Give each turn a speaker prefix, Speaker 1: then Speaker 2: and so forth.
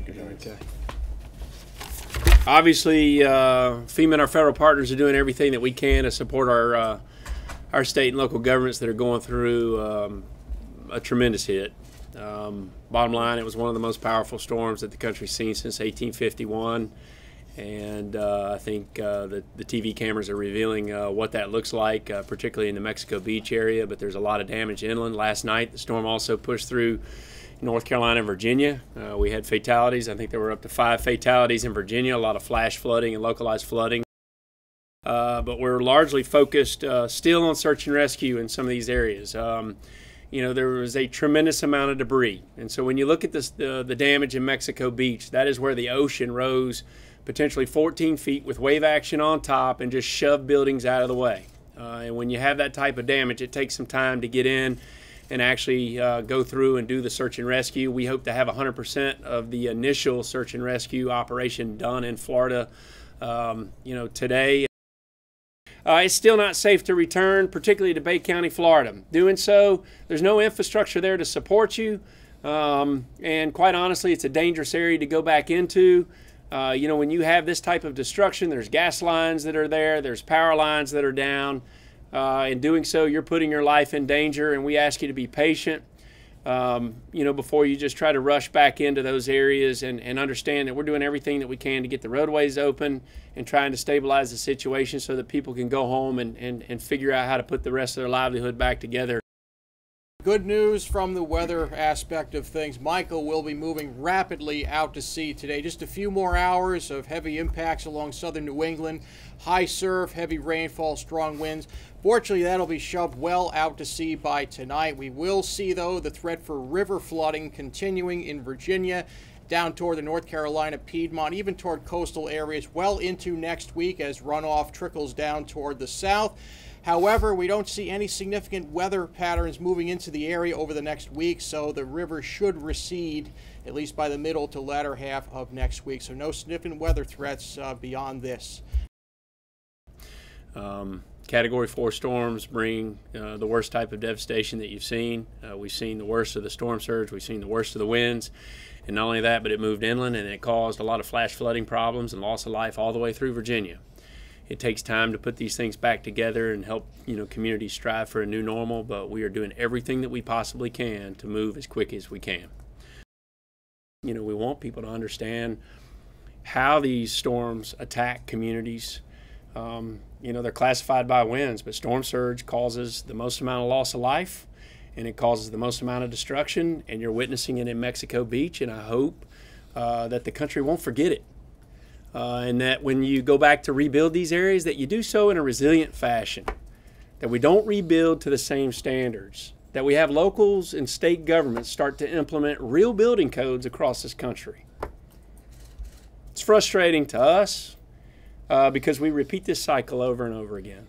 Speaker 1: Okay. Obviously, FEMA and our federal partners are doing everything that we can to support our state and local governments that are going through a tremendous hit. Bottom line, it was one of the most powerful storms that the country's seen since 1851. And I think the TV cameras are revealing what that looks like, particularly in the Mexico Beach area, but there's a lot of damage inland. Last night, the storm also pushed through North Carolina and Virginia. We had fatalities. I think there were up to 5 fatalities in Virginia, a lot of flash flooding and localized flooding. But we're largely focused still on search and rescue in some of these areas. You know, there was a tremendous amount of debris. And so when you look at this, the damage in Mexico Beach, that is where the ocean rose potentially 14 feet with wave action on top and just shoved buildings out of the way. And when you have that type of damage, it takes some time to get in and actually go through and do the search and rescue. We hope to have 100% of the initial search and rescue operation done in Florida, you know, today. It's still not safe to return, particularly to Bay County, Florida. Doing so, there's no infrastructure there to support you, and quite honestly, it's a dangerous area to go back into. You know, when you have this type of destruction, there's gas lines that are there, there's power lines that are down. In doing so, you're putting your life in danger, and we ask you to be patient, you know, before you just try to rush back into those areas, and understand that we're doing everything that we can to get the roadways open and trying to stabilize the situation so that people can go home and figure out how to put the rest of their livelihood back together.
Speaker 2: Good news from the weather aspect of things. Michael will be moving rapidly out to sea today. Just a few more hours of heavy impacts along southern New England. High surf, heavy rainfall, strong winds. Fortunately, that'll be shoved well out to sea by tonight. We will see, though, the threat for river flooding continuing in Virginia, down toward the North Carolina, Piedmont, even toward coastal areas well into next week as runoff trickles down toward the south. However, we don't see any significant weather patterns moving into the area over the next week, so the river should recede at least by the middle to latter half of next week. So no significant weather threats beyond this.
Speaker 1: Category 4 storms bring the worst type of devastation that you've seen. We've seen the worst of the storm surge, we've seen the worst of the winds, and not only that, but it moved inland and it caused a lot of flash flooding problems and loss of life all the way through Virginia. It takes time to put these things back together and help, you know, communities strive for a new normal, but we are doing everything that we possibly can to move as quick as we can. You know, we want people to understand how these storms attack communities. You know, they're classified by winds, but storm surge causes the most amount of loss of life, and it causes the most amount of destruction, and you're witnessing it in Mexico Beach, and I hope that the country won't forget it. And that when you go back to rebuild these areas, that you do so in a resilient fashion, that we don't rebuild to the same standards, that we have locals and state governments start to implement real building codes across this country. It's frustrating to us because we repeat this cycle over and over again.